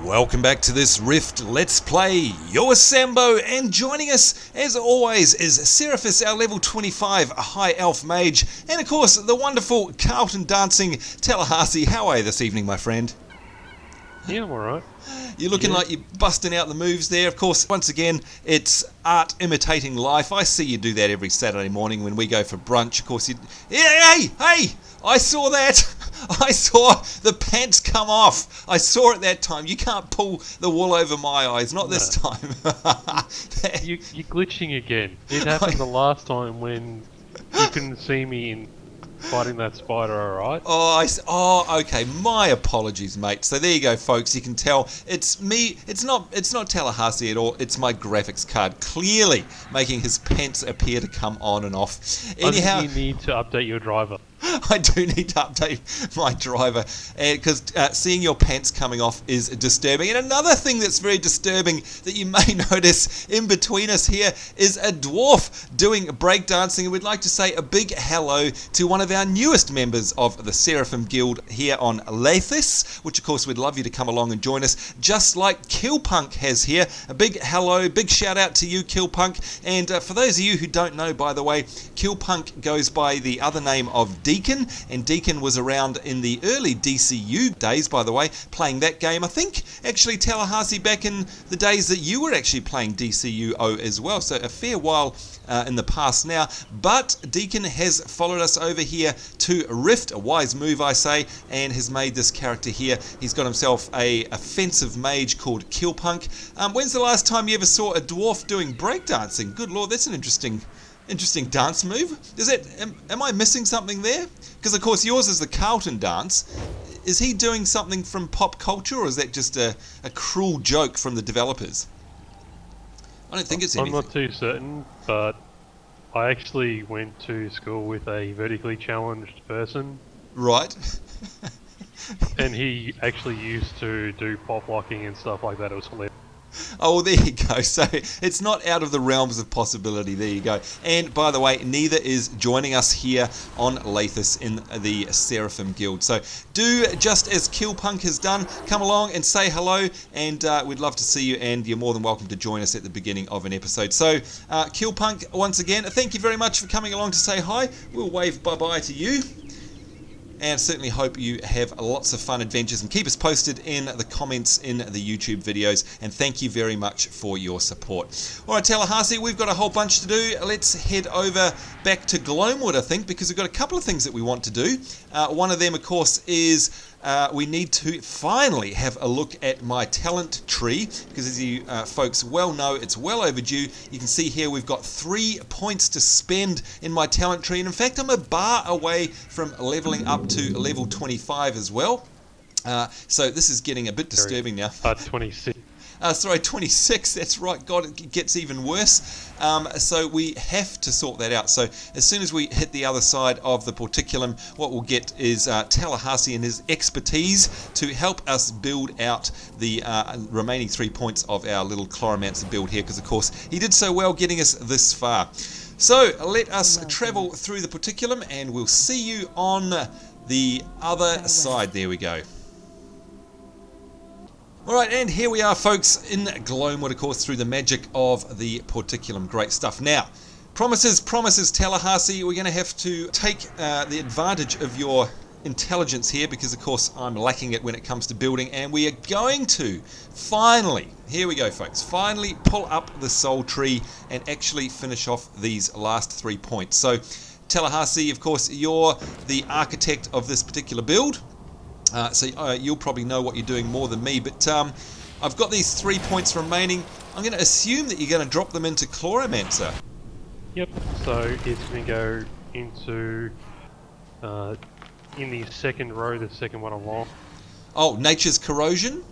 Welcome back to this Rift Let's Play. You're Sambo, and joining us, as always, is Seraphis, our level 25 High Elf Mage, and of course, the wonderful Carlton dancing Tallahassee. How are you this evening, my friend? Yeah, I'm alright. You're looking like you're busting out the moves there. Of course, once again, it's art imitating life. I see you do that every Saturday morning when we go for brunch. Of course, hey! I saw that! I saw the pants come off. I saw it that time. You can't pull the wool over my eyes. Not this time. You're glitching again. It happened the last time when you couldn't see me in fighting that spider, alright? Okay. My apologies, mate. So there you go, folks. You can tell it's me. It's not Tallahassee at all. It's my graphics card clearly making his pants appear to come on and off. Anyhow, I think you need to update your driver. I do need to update my driver because seeing your pants coming off is disturbing. And another thing that's very disturbing that you may notice in between us here is a dwarf doing breakdancing. And we'd like to say a big hello to one of our newest members of the Seraphim Guild here on Lathis, which of course we'd love you to come along and join us, just like Killpunk has here. A big hello, big shout out to you, Killpunk. And for those of you who don't know, by the way, Killpunk goes by the other name of Deacon, and Deacon was around in the early DCU days, by the way, playing that game. I think actually Tallahassee back in the days that you were actually playing DCUO as well, so a fair while in the past now. But Deacon has followed us over here to Rift, a wise move I say, and has made this character here. He's got himself a offensive mage called Killpunk. When's the last time you ever saw a dwarf doing breakdancing? Good lord, that's an interesting dance move. Am I missing something there? Because of course yours is the Carlton dance. Is he doing something from pop culture, or is that just a cruel joke from the developers? I don't think it's anything. I'm not too certain, but I actually went to school with a vertically challenged person. Right. And he actually used to do pop locking and stuff like that. It was hilarious. Oh, well, there you go. So it's not out of the realms of possibility. There you go. And by the way, neither is joining us here on Lathis in the Seraphim Guild. So do just as Killpunk has done. Come along and say hello, and we'd love to see you, and you're more than welcome to join us at the beginning of an episode. So Killpunk, once again, thank you very much for coming along to say hi. We'll wave bye-bye to you. And certainly hope you have lots of fun adventures, and keep us posted in the comments in the YouTube videos. And thank you very much for your support. All right, Tallahassee, we've got a whole bunch to do. Let's head over back to Gloamwood, I think, because we've got a couple of things that we want to do. One of them, of course, is we need to finally have a look at my talent tree, because as you folks well know, it's well overdue. You can see here we've got 3 points to spend in my talent tree, and in fact I'm a bar away from leveling up to level 25 as well. So this is getting a bit disturbing now. 26. 26, that's right. God, it gets even worse. So we have to sort that out. So as soon as we hit the other side of the porticulum, what we'll get is Tallahassee and his expertise to help us build out the remaining 3 points of our little Chloromancer build here, because of course he did so well getting us this far. So let us travel through the porticulum, and we'll see you on the other side. There we go. Alright, and here we are, folks, in Gloamwood, of course, through the magic of the porticulum. Great stuff. Now, promises, Tallahassee, we're going to have to take the advantage of your intelligence here, because, of course, I'm lacking it when it comes to building, and we are going to finally, here we go, folks, finally pull up the soul tree and actually finish off these last 3 points. So, Tallahassee, of course, you're the architect of this particular build. So you'll probably know what you're doing more than me, but I've got these 3 points remaining. I'm going to assume that you're going to drop them into Chloromancer. Yep, so it's going to go into, in the second row, the second one along. Oh, Nature's Corrosion?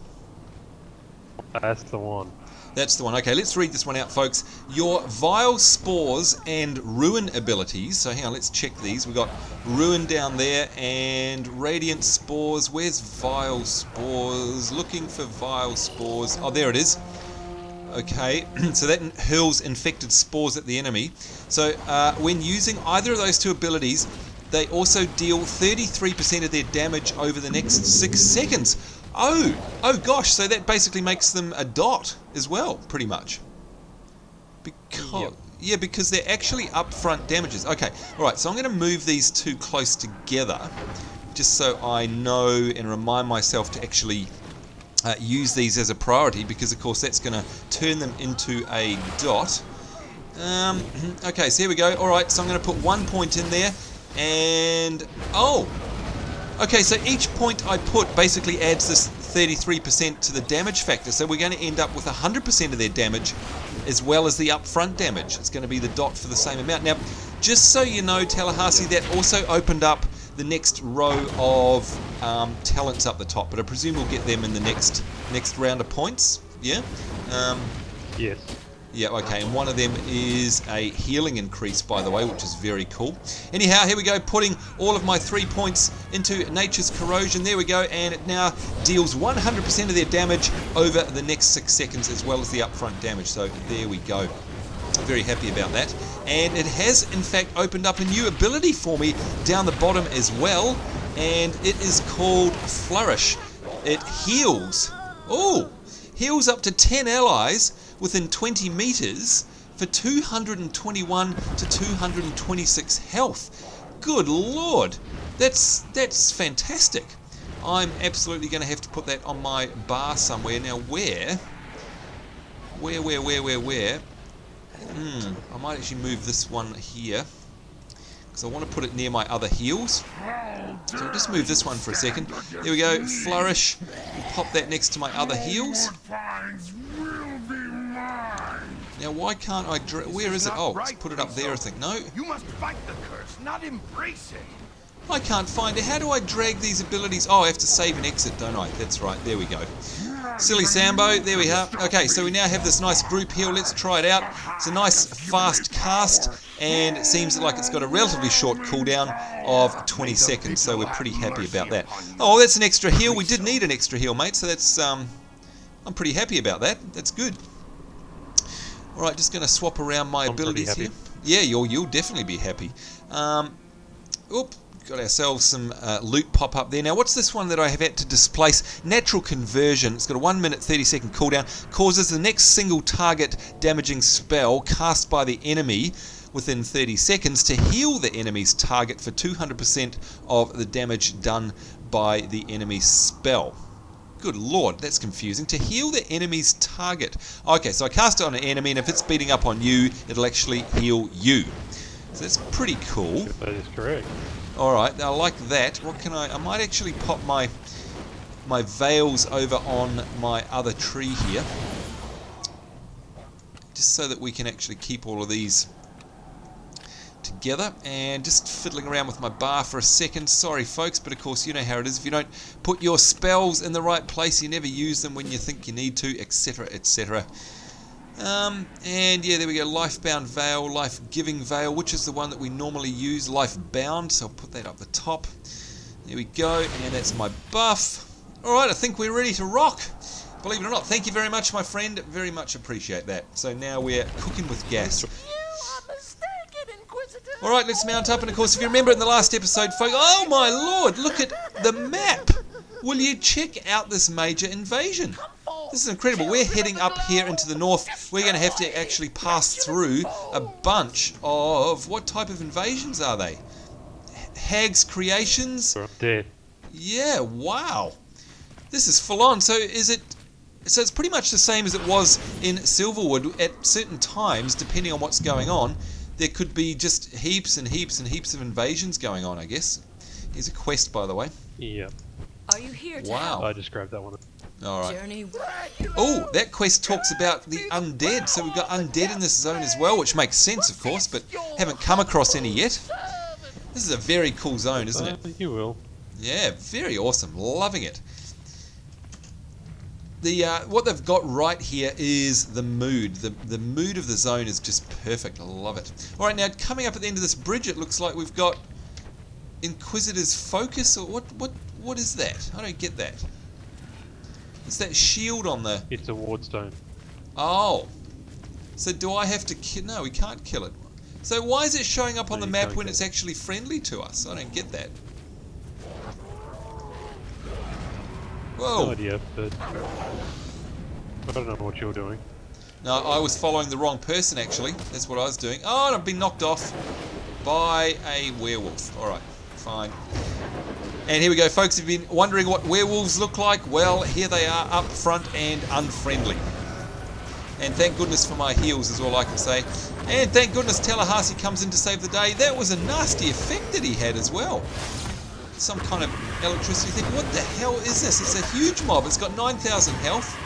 That's the one. That's the one. Okay, let's read this one out, folks. Your Vile Spores and Ruin abilities. So hang on, let's check these. We've got Ruin down there and Radiant Spores. Where's Vile Spores? Looking for Vile Spores. Oh, there it is. Okay, so that hurls infected spores at the enemy. So when using either of those two abilities, they also deal 33% of their damage over the next 6 seconds. Oh gosh, so that basically makes them a dot as well, pretty much. Because, yeah, because they're actually upfront damages. Okay, alright, so I'm going to move these two close together, just so I know and remind myself to actually use these as a priority, because of course that's going to turn them into a dot. Okay, so here we go. Alright, so I'm going to put 1 point in there, and... oh! Okay, so each point I put basically adds this 33% to the damage factor, so we're going to end up with 100% of their damage, as well as the upfront damage. It's going to be the dot for the same amount. Now, just so you know, Tallahassee, that also opened up the next row of talents up the top, but I presume we'll get them in the next round of points. Yeah? Yes. Yeah, okay, and one of them is a healing increase, by the way, which is very cool. Anyhow, here we go, putting all of my 3 points into Nature's Corrosion. There we go, and it now deals 100% of their damage over the next 6 seconds, as well as the upfront damage. So there we go. Very happy about that. And it has, in fact, opened up a new ability for me down the bottom as well, and it is called Flourish. It heals. Oh! Heals up to 10 allies within 20 meters for 221 to 226 health. Good lord, that's fantastic. I'm absolutely going to have to put that on my bar somewhere. Now where? I might actually move this one here, because I want to put it near my other heals. So I'll just move this one for a second. There we go, Flourish. We'll pop that next to my other heals. Now why can't I where is it? Oh, let's put it up there, I think. No. You must fight the curse, not embrace it. I can't find it. How do I drag these abilities? Oh, I have to save and exit, don't I? That's right, there we go. Silly Sambo, there we are. Okay, so we now have this nice group heal. Let's try it out. It's a nice fast cast, and it seems like it's got a relatively short cooldown of 20 seconds, so we're pretty happy about that. Oh, that's an extra heal. We did need an extra heal, mate, so that's I'm pretty happy about that. That's good. Alright, just going to swap around my abilities here. Yeah, you'll definitely be happy. Oop, got ourselves some loot pop up there. Now, what's this one that I have had to displace? Natural Conversion. It's got a 1 minute 30 second cooldown. Causes the next single target damaging spell cast by the enemy within 30 seconds to heal the enemy's target for 200% of the damage done by the enemy's spell. Good lord, that's confusing. To heal the enemy's target. Okay, so I cast it on an enemy, and if it's beating up on you, it'll actually heal you. So that's pretty cool. That is correct. Alright, I like that. What can I might actually pop my veils over on my other tree here, just so that we can actually keep all of these together. And just fiddling around with my bar for a second. Sorry folks, but of course you know how it is. If you don't put your spells in the right place, you never use them when you think you need to, etc, etc. And yeah, there we go, Lifebound Veil, Life-Giving Veil, which is the one that we normally use, Lifebound, so I'll put that up the top. There we go, and that's my buff. Alright, I think we're ready to rock. Believe it or not, thank you very much, my friend, very much appreciate that. So now we're cooking with gas. Alright, let's mount up, and of course, if you remember in the last episode, folks, oh my lord, look at the map! Will you check out this major invasion? This is incredible. We're heading up here into the north. We're going to have to actually pass through a bunch of... what type of invasions are they? Hag's Creations? Dead. Yeah, wow. This is full on. So is it... so it's pretty much the same as it was in Silverwood. At certain times, depending on what's going on, there could be just heaps and heaps and heaps of invasions going on, I guess. Here's a quest, by the way. Yeah. Are you here to Wow. I just grabbed that one. Alright. journey? Oh, that quest talks about the undead. So we've got undead in this zone as well, which makes sense, of course, but haven't come across any yet. This is a very cool zone, isn't it? You will. Yeah, very awesome. Loving it. The what they've got right here is the mood. The mood of the zone is just perfect. I love it. Alright, now coming up at the end of this bridge, it looks like we've got Inquisitor's Focus, or what is that? I don't get that. It's that shield on the... It's a wardstone. Oh. So do I have to kill... no, we can't kill it. So why is it showing up on the map when it's actually friendly to us? I don't get that. Whoa. No idea, but I don't know what you're doing. No, I was following the wrong person, actually. That's what I was doing. Oh, and I've been knocked off by a werewolf. Alright, fine. And here we go, folks. If you've been wondering what werewolves look like, well, here they are, up front and unfriendly. And thank goodness for my heals is all I can say. And thank goodness Tallahassee comes in to save the day. That was a nasty effect that he had as well. Some kind of electricity thing. What the hell is this? It's a huge mob. It's got 9,000 health.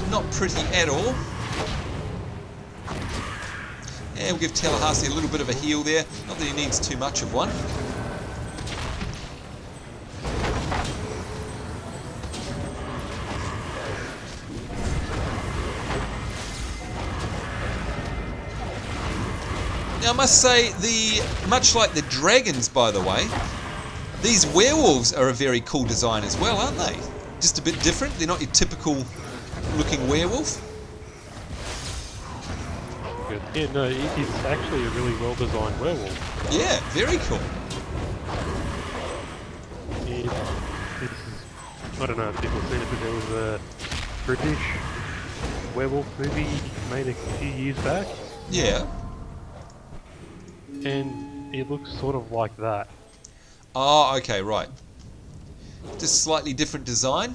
Not pretty at all. And we'll give Tallahassee a little bit of a heal there. Not that he needs too much of one. Now I must say, much like the dragons, by the way, these werewolves are a very cool design as well, aren't they? Just a bit different. They're not your typical looking werewolf. Good. Yeah, no, it's actually a really well designed werewolf. Yeah, very cool. I don't know if people have seen it, but there was a British werewolf movie made a few years back. Yeah. And it looks sort of like that. Oh, okay, right. Just slightly different design.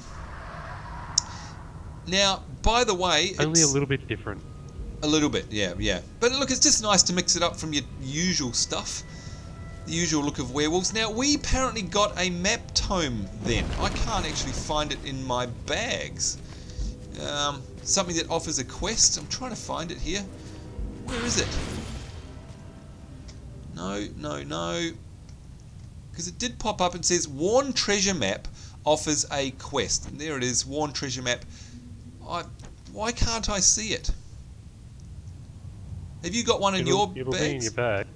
Now, by the way... Only a little bit different. A little bit, yeah, yeah. But look, it's just nice to mix it up from your usual stuff. The usual look of werewolves. Now, we apparently got a map tome then. I can't actually find it in my bags. Something that offers a quest. I'm trying to find it here. Where is it? No. Because it did pop up and says Worn Treasure Map offers a quest. And there it is, Worn Treasure Map. Why can't I see it? Have you got one in your bags? It'll be in your bag.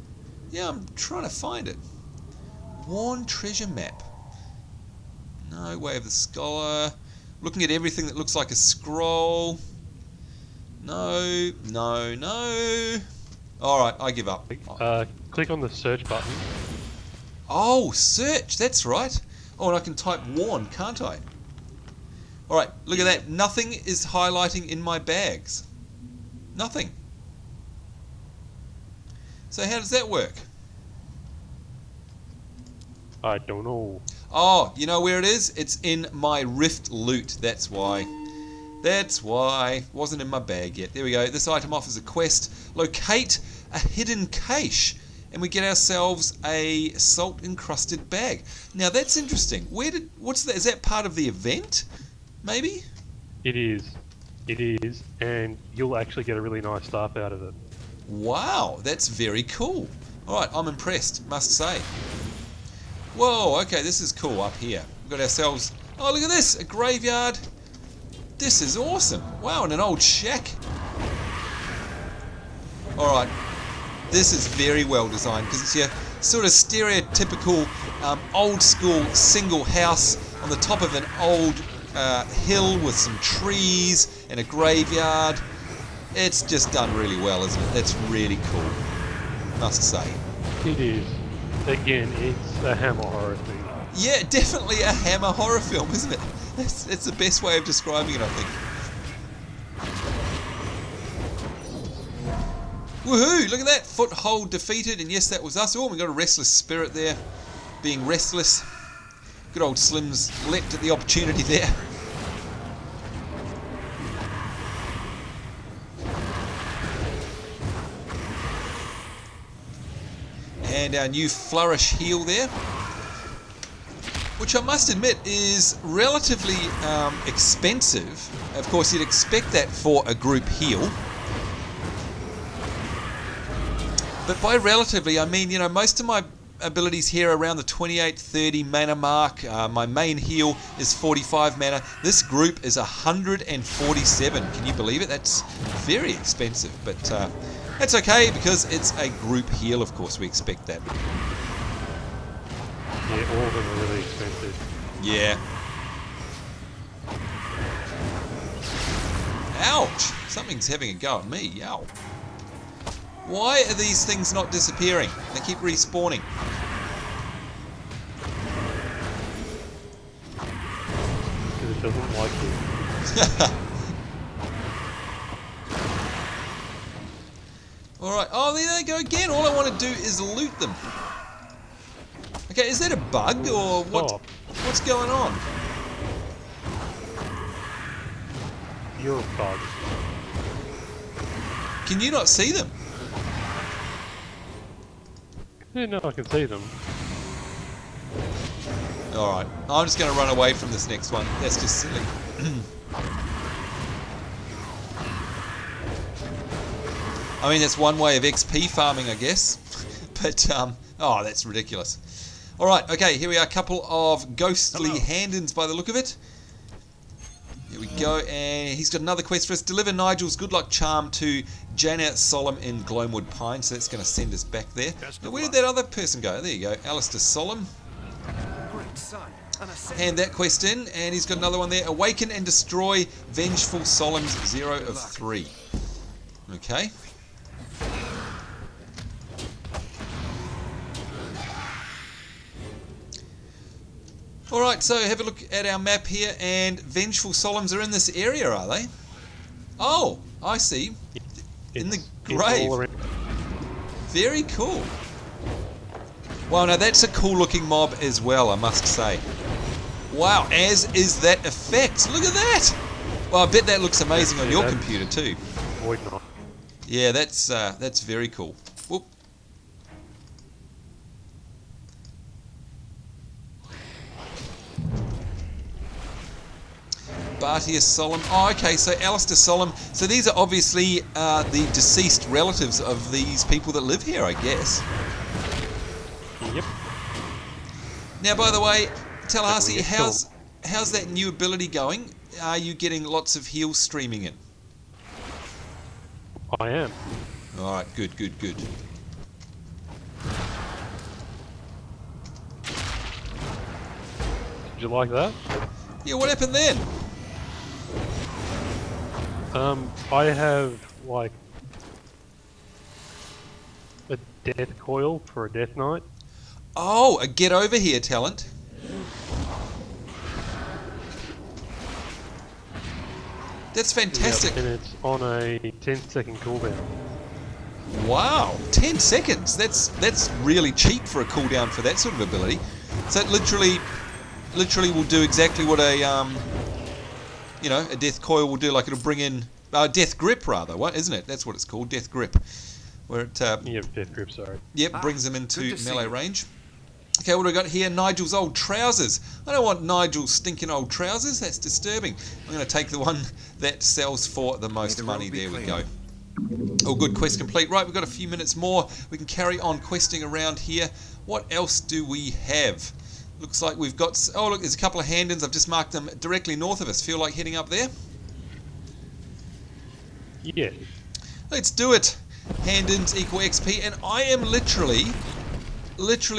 Yeah, I'm trying to find it. Worn Treasure Map. No, Way of the Scholar. Looking at everything that looks like a scroll. No. Alright, I give up. Click on the search button. Oh, search, that's right. Oh, and I can type Worn, can't I? Alright, look at that. Nothing is highlighting in my bags. Nothing. So how does that work? I don't know. Oh, you know where it is? It's in my Rift loot, that's why. That's why. Wasn't in my bag yet. There we go. This item offers a quest. Locate a hidden cache. And we get ourselves a salt-encrusted bag. Now that's interesting. What's that? Is that part of the event? Maybe? It is. And you'll actually get a really nice staff out of it. Wow, that's very cool. Alright, I'm impressed, must say. Whoa, okay, this is cool up here. We've got ourselves... Oh, look at this! A graveyard. This is awesome. Wow, and an old shack. Alright. This is very well designed because it's your sort of stereotypical old school single house on the top of an old hill with some trees and a graveyard. It's just done really well, isn't it? That's really cool, must say. It is. Again, it's a Hammer horror thing. Yeah, definitely a Hammer horror film, isn't it? That's the best way of describing it, I think. Woohoo! Look at that! Foothold defeated, and yes, that was us. Oh, we got a restless spirit there, being restless. Good old Slim's leapt at the opportunity there. And our new flourish heal there, which I must admit is relatively expensive. Of course, you'd expect that for a group heal. But by relatively, I mean, you know, most of my abilities here are around the 28-30 mana mark. My main heal is 45 mana. This group is 147. Can you believe it? That's very expensive, but that's okay because it's a group heal, of course. We expect that. Yeah, all of them are really expensive. Yeah. Ouch! Something's having a go at me. Yow. Why are these things not disappearing? They keep respawning. doesn't like you. Alright, oh, there they go again. All I want to do is loot them. Okay, is that a bug or what? Stop. What's going on? You're a bug. Can you not see them? Yeah, no, I can see them. Alright, I'm just going to run away from this next one. That's just silly. I mean, that's one way of XP farming, I guess. But, oh, that's ridiculous. Alright, okay, here we are. A couple of ghostly hand-ins by the look of it. Here we go, and he's got another quest for us. Deliver Nigel's good luck charm to Janet Solemn in Gloamwood Pines. So that's going to send us back there. Now, where did that other person go? There you go, Alistair Solemn. Hand that quest in, and he's got another one there. Awaken and destroy Vengeful Solemn's 0 of 3. Okay. Alright, so have a look at our map here, and Vengeful Solemns are in this area, are they? Oh, I see. In the grave. Very cool. Well, now that's a cool looking mob as well, I must say. Wow, as is that effect. Look at that! Well, I bet that looks amazing on your computer too. Yeah, that's very cool. Whoop. Bartius Solemn. Oh, okay, so Alistair Solemn. So these are obviously the deceased relatives of these people that live here, I guess. Yep. Now, by the way, Tallahassee, how's that new ability going? Are you getting lots of heals streaming in? I am. Alright, good, good, good. Did you like that? Yeah, what happened then? I have, like, a death coil for a death knight. Oh, a get over here talent. That's fantastic. Yep, and it's on a 10-second cooldown. Wow, 10 seconds. That's really cheap for a cooldown for that sort of ability. So it literally will do exactly what a a death coil will do. Like it'll bring in death grip rather. What isn't it? That's what it's called, death grip. Where it death grip. Sorry. Yep, brings them into melee range. Okay, what do we got here? Nigel's old trousers. I don't want Nigel's stinking old trousers. That's disturbing. I'm going to take the one that sells for the most money. There we go. Oh, good. Quest complete. Right, we've got a few minutes more. We can carry on questing around here. What else do we have? Looks like we've got... Oh, look, there's a couple of hand-ins. I've just marked them directly north of us. Feel like heading up there? Yeah. Let's do it. Hand-ins equal XP. And I am literally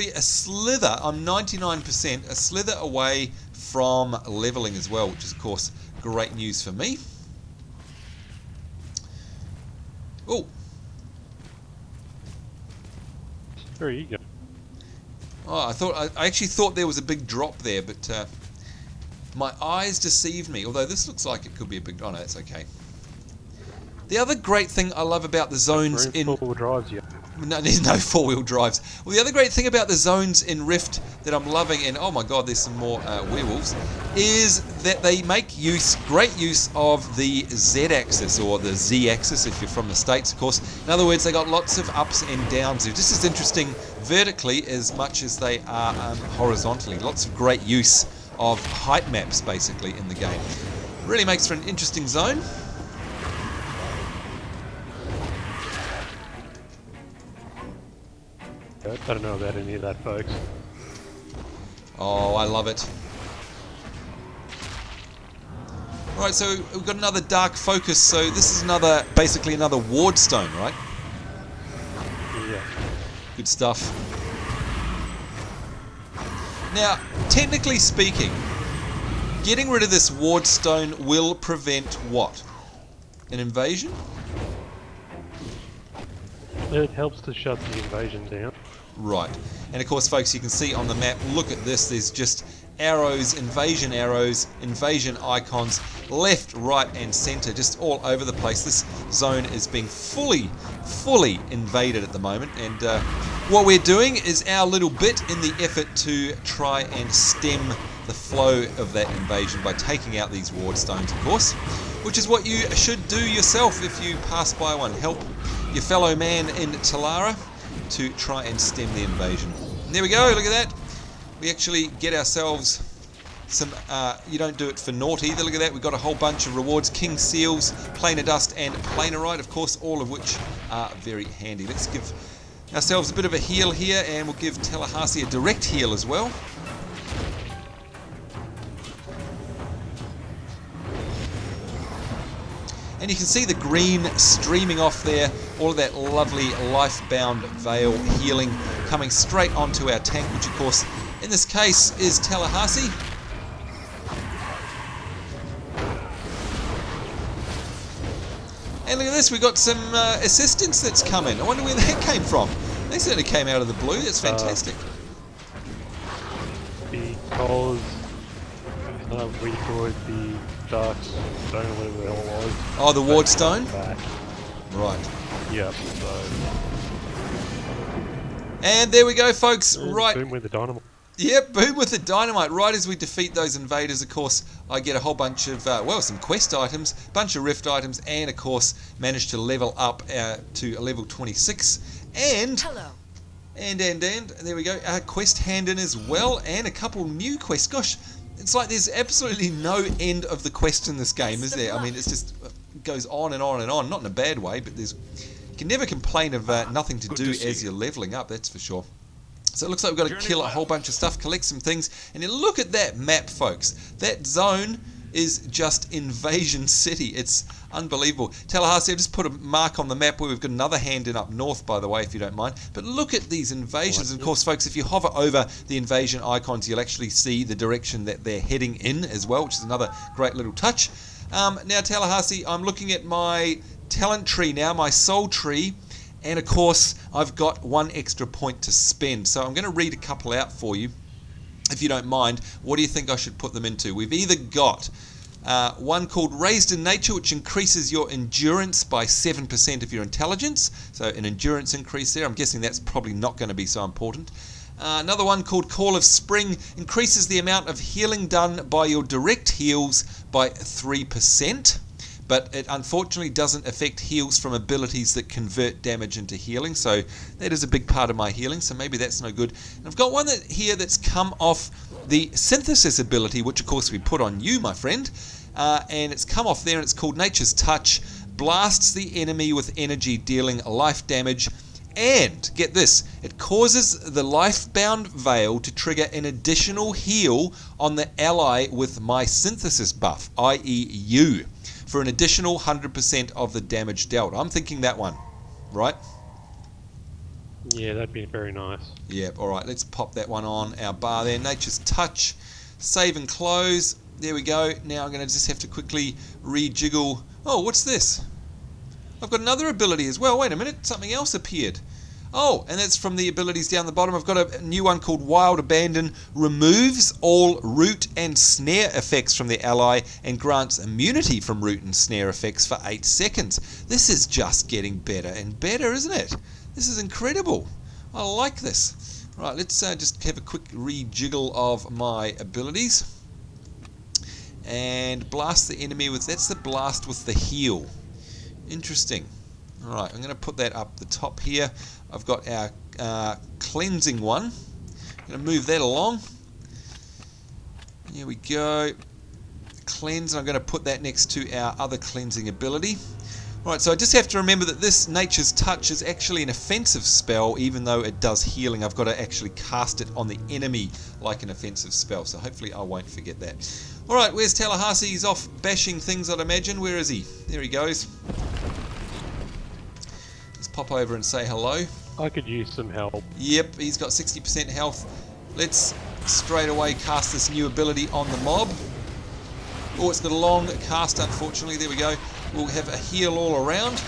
a slither, I'm 99%, a slither away from leveling as well, which is, of course, great news for me. Oh. There you go. Oh, I actually thought there was a big drop there, but my eyes deceived me. Although this looks like it could be a big... Oh, no, that's okay. The other great thing I love about the zones in... Four-wheel drives, yeah. No, there's no four-wheel drives. Well, the other great thing about the zones in Rift that I'm loving, and oh my god, there's some more werewolves, is that they make great use of the Z-axis, or the Z-axis if you're from the States, of course. In other words, they got lots of ups and downs. They're just as interesting vertically as much as they are horizontally. Lots of great use of height maps, basically, in the game. Really makes for an interesting zone. I don't know about any of that, folks. Oh, I love it. Right, so we've got another dark focus. So this is basically another ward stone, right? Yeah. Good stuff. Now, technically speaking, getting rid of this ward stone will prevent what? An invasion? It helps to shut the invasion down. Right. And of course, folks, you can see on the map, look at this, there's just arrows, invasion icons, left, right and center, just all over the place. This zone is being fully invaded at the moment, and what we're doing is our little bit in the effort to try and stem the flow of that invasion by taking out these ward stones, of course, which is what you should do yourself if you pass by one. Help your fellow man in Talara to try and stem the invasion. And there we go, look at that. We actually get ourselves some, you don't do it for naught either, look at that. We've got a whole bunch of rewards, king seals, planar dust and planarite, of course, all of which are very handy. Let's give ourselves a bit of a heal here, and we'll give Tallahassee a direct heal as well. And you can see the green streaming off there, all of that lovely life-bound veil healing coming straight onto our tank, which of course in this case is Tallahassee. And look at this, we've got some assistance that's come in. I wonder where that came from. They certainly came out of the blue, that's fantastic. Because we destroyed the dark stone, whatever the hell it was. Oh, the ward stone? Right. Yep, so... And there we go, folks. Right. Boom with the dynamite. Yep, boom with the dynamite. Right as we defeat those invaders, of course, I get a whole bunch of, well, some quest items, bunch of rift items, and of course, manage to level up to level 26. And... Hello. And there we go. A quest hand in as well, and a couple new quests. Gosh, it's like there's absolutely no end of the quest in this game, is there? I mean, it's just goes on and on and on. Not in a bad way, but there's you can never complain of nothing to do as you're leveling up, that's for sure. So it looks like we've got to kill a whole bunch of stuff, collect some things, and you look at that map, folks. That zone is just Invasion City. It's unbelievable. Tallahassee, I've just put a mark on the map where we've got another hand in up north, by the way, if you don't mind. But look at these invasions. And of course, folks, if you hover over the invasion icons, you'll actually see the direction that they're heading in as well, which is another great little touch. Now, Tallahassee, I'm looking at my talent tree now, my soul tree, and of course, I've got one extra point to spend. So I'm going to read a couple out for you, if you don't mind. What do you think I should put them into? We've either got one called Raised in Nature, which increases your endurance by 7% of your intelligence. So an endurance increase there. I'm guessing that's probably not going to be so important. Another one called Call of Spring increases the amount of healing done by your direct heals by 3%. But it unfortunately doesn't affect heals from abilities that convert damage into healing. So that is a big part of my healing, so maybe that's no good. And I've got one here that's come off the synthesis ability, which of course we put on you, my friend. And it's come off there, and it's called Nature's Touch. Blasts the enemy with energy, dealing life damage. And, get this, it causes the life-bound veil to trigger an additional heal on the ally with my synthesis buff, i.e. you, for an additional 100% of the damage dealt. I'm thinking that one, right? Yeah, that'd be very nice. Yeah, alright, let's pop that one on our bar there. Nature's Touch, save and close. There we go. Now I'm going to just have to quickly rejiggle. Oh, what's this? I've got another ability as well. Wait a minute, something else appeared. Oh, and that's from the abilities down the bottom. I've got a new one called Wild Abandon. Removes all root and snare effects from the ally and grants immunity from root and snare effects for 8 seconds. This is just getting better and better, isn't it? This is incredible. I like this. Right, let's just have a quick rejiggle of my abilities. And blast the enemy with... That's the blast with the heal. Interesting. Alright, I'm going to put that up the top here. I've got our cleansing one. I'm going to move that along. Here we go. Cleanse, and I'm going to put that next to our other cleansing ability. Alright, so I just have to remember that this Nature's Touch is actually an offensive spell, even though it does healing. I've got to actually cast it on the enemy like an offensive spell, so hopefully I won't forget that. Alright, where's Tallahassee? He's off bashing things, I'd imagine. Where is he? There he goes. Let's pop over and say hello. I could use some help. Yep, he's got 60% health. Let's straight away cast this new ability on the mob. Oh, it's got a long cast, unfortunately. There we go. We'll have a heal all around.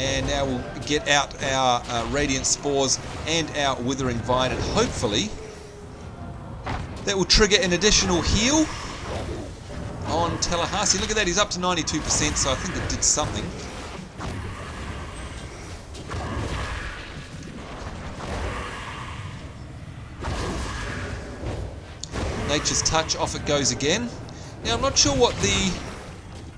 And now we'll get out our Radiant Spores and our Withering Vine, and hopefully that will trigger an additional heal on Tallahassee. Look at that, he's up to 92%, so I think it did something. Nature's Touch, off it goes again. Now I'm not sure what the...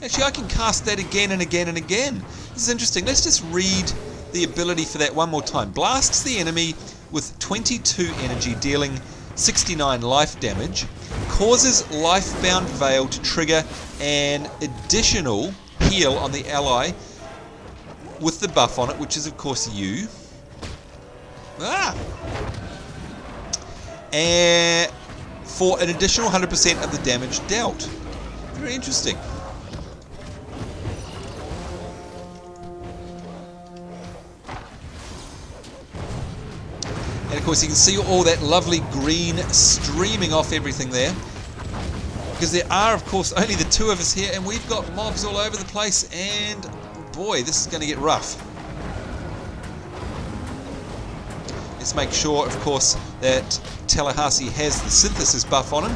Actually, I can cast that again and again and again. This is interesting. Let's just read the ability for that one more time. Blasts the enemy with 22 energy, dealing 69 life damage. Causes Lifebound Veil to trigger an additional heal on the ally with the buff on it, which is of course you. And for an additional 100% of the damage dealt. Very interesting. And of course you can see all that lovely green streaming off everything there. Because there are of course only the two of us here, and we've got mobs all over the place, and boy, this is going to get rough. Let's make sure of course that Tallahassee has the synthesis buff on him.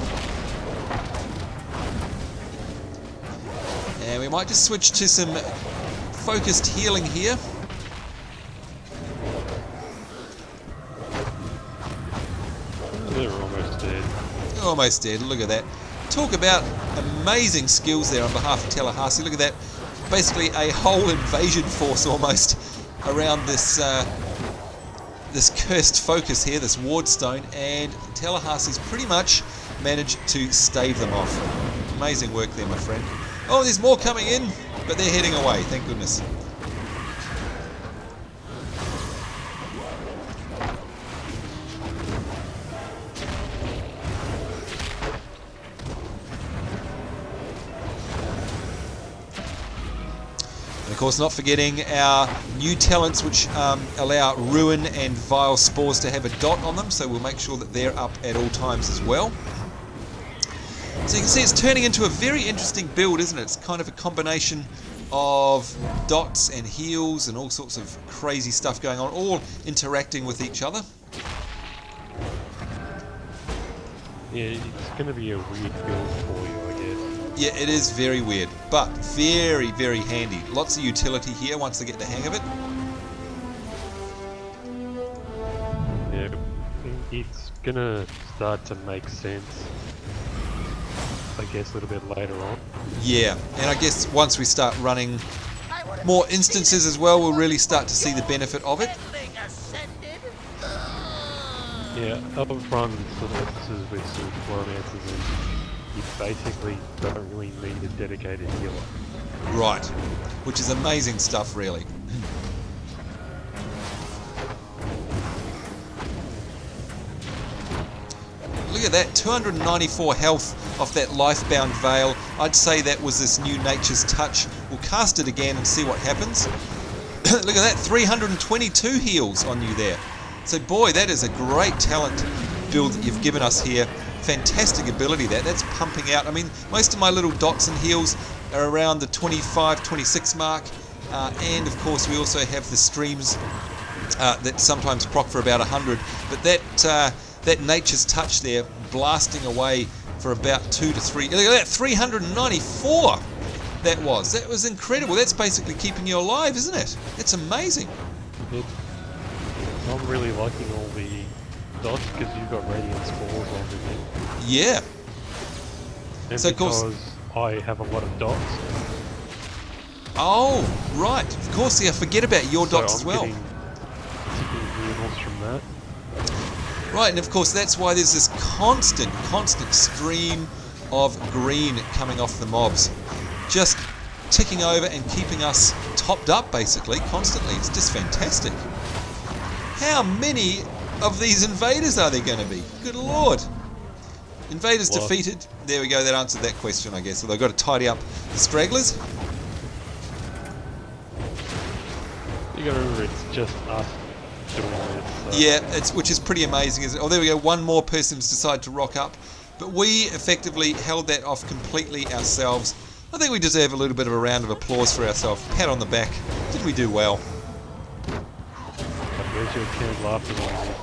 And we might just switch to some focused healing here. They're almost dead. Almost dead, look at that. Talk about amazing skills there on behalf of Tallahassee. Look at that. Basically a whole invasion force almost around this this cursed focus here, this ward stone, and Tallahassee's pretty much managed to stave them off. Amazing work there, my friend. Oh, there's more coming in, but they're heading away, thank goodness. Of course, not forgetting our new talents, which allow Ruin and Vile Spores to have a dot on them, so we'll make sure that they're up at all times as well. So you can see it's turning into a very interesting build, isn't it? It's kind of a combination of dots and heals and all sorts of crazy stuff going on, all interacting with each other. Yeah, it's going to be a weird build for you, I guess. Yeah, it is very weird, but very, very handy. Lots of utility here once they get the hang of it. Yeah, it's gonna start to make sense, I guess, a little bit later on. Yeah, and I guess once we start running more instances as well, we'll really start to see the benefit of it. Yeah, up front, sort of instances with sort of romances, and you basically don't really need a dedicated healer. Right, which is amazing stuff, really. Look at that, 294 health off that Lifebound Veil. I'd say that was this new Nature's Touch. We'll cast it again and see what happens. Look at that, 322 heals on you there. So boy, that is a great talent build that you've given us here. Fantastic ability that's pumping out. I mean, most of my little dots and heals are around the 25, 26 mark. And of course, we also have the streams that sometimes proc for about 100. But that Nature's Touch there, blasting away for about 2 to 3. Look at that, 394 that was incredible. That's basically keeping you alive, isn't it? It's amazing. I'm really liking all the dots because you've got Radiant Spores on it. Yeah. And so of course, I have a lot of dots. Oh, right. Of course, yeah, forget about your dots as well. Getting heals from that. Right, and of course that's why there's this constant stream of green coming off the mobs. Just ticking over and keeping us topped up basically, constantly. It's just fantastic. How many of these invaders are there going to be? Good lord. Invaders defeated. There we go, that answered that question, I guess. So they've got to tidy up the stragglers. You got to remember, it's just us doing this. So. Yeah, which is pretty amazing, isn't it? Oh, there we go. One more person's decided to rock up. But we effectively held that off completely ourselves. I think we deserve a little bit of a round of applause for ourselves. Pat on the back. Did we do well? Where's your canned laughter noise?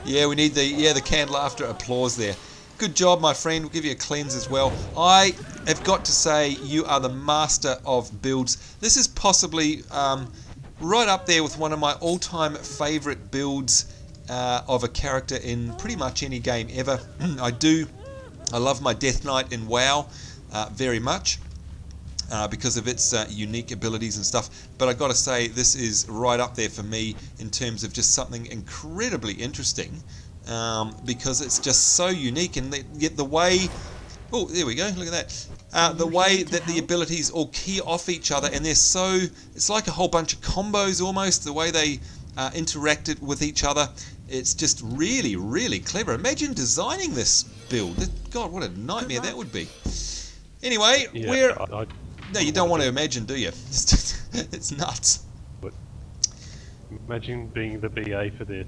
Yeah, we need the canned laughter applause there. Good job, my friend. We'll give you a cleanse as well. I have got to say, you are the master of builds. This is possibly right up there with one of my all-time favourite builds of a character in pretty much any game ever. I love my Death Knight in WoW very much because of its unique abilities and stuff. But I got to say, this is right up there for me in terms of just something incredibly interesting. Because it's just so unique, and yet the way, oh, there we go, look at that, the way that the abilities all key off each other, and they're so, it's like a whole bunch of combos almost, the way they interact it with each other. It's just really, really clever. Imagine designing this build. God, what a nightmare that would be. Anyway, yeah, no, you don't want to imagine, do you? It's nuts. Imagine being the BA for this.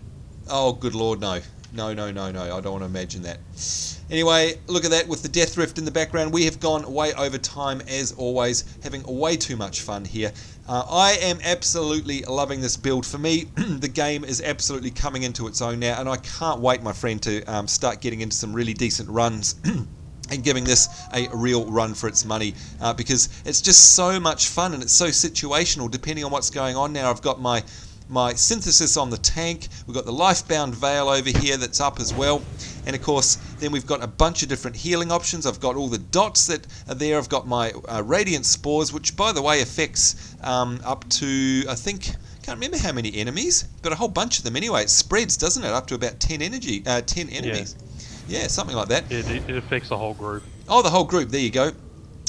Oh, good lord, no. No, I don't want to imagine that. Anyway, look at that with the Death Rift in the background. We have gone way over time as always, having way too much fun here. I am absolutely loving this build. For me, the game is absolutely coming into its own now, and I can't wait, my friend, to start getting into some really decent runs and giving this a real run for its money, because it's just so much fun, and it's so situational depending on what's going on now. I've got my synthesis on the tank, we've got the Lifebound Veil over here that's up as well, and of course then we've got a bunch of different healing options. I've got all the dots that are there. I've got my Radiant Spores, which by the way affects up to, I think, can't remember how many enemies, but a whole bunch of them anyway. It spreads, doesn't it, up to about 10 enemies. Yeah, something like that. It affects the whole group. Oh, the whole group, there you go.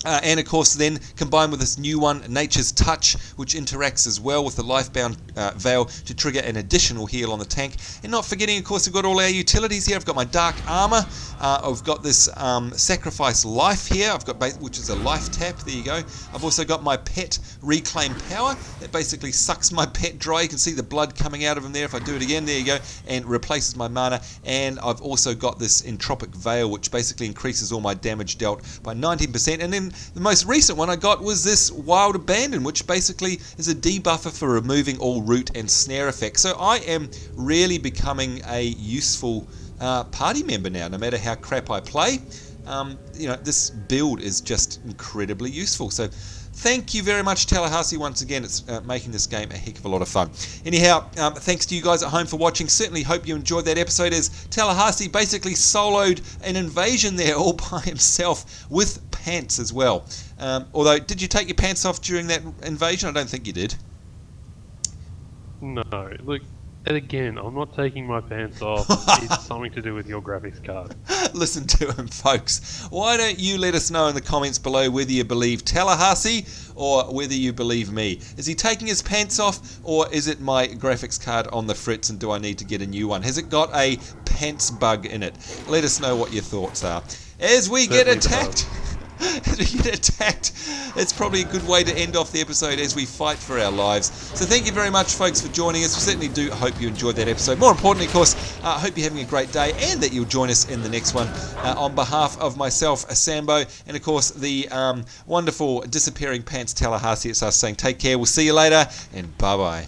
And of course then combined with this new one, Nature's Touch, which interacts as well with the Lifebound Veil to trigger an additional heal on the tank. And not forgetting, of course, we've got all our utilities here. I've got my Dark Armor, I've got this Sacrifice Life here, I've got which is a life tap, there you go. I've also got my Pet Reclaim Power, that basically sucks my pet dry. You can see the blood coming out of him there. If I do it again, there you go, and replaces my mana. And I've also got this Entropic Veil, which basically increases all my damage dealt by 19%. And then the most recent one I got was this Wild Abandon, which basically is a debuffer for removing all root and snare effects. So I am really becoming a useful party member now, no matter how crap I play. This build is just incredibly useful. So thank you very much, Tallahassee, once again. It's making this game a heck of a lot of fun. Anyhow, thanks to you guys at home for watching. Certainly hope you enjoyed that episode, as Tallahassee basically soloed an invasion there all by himself with pants as well. Although, did you take your pants off during that invasion? I don't think you did. No, look, and again, I'm not taking my pants off. It's something to do with your graphics card. Listen to him, folks. Why don't you let us know in the comments below whether you believe Tallahassee or whether you believe me? Is he taking his pants off, or is it my graphics card on the fritz, and do I need to get a new one? Has it got a pants bug in it? Let us know what your thoughts are. As we get attacked... As we get attacked, it's probably a good way to end off the episode as we fight for our lives. So thank you very much, folks, for joining us. We certainly do hope you enjoyed that episode. More importantly, of course, I hope you're having a great day, and that you'll join us in the next one. On behalf of myself, Sambo, and of course the wonderful Disappearing Pants Tallahassee, it's us saying take care. We'll see you later, and bye-bye.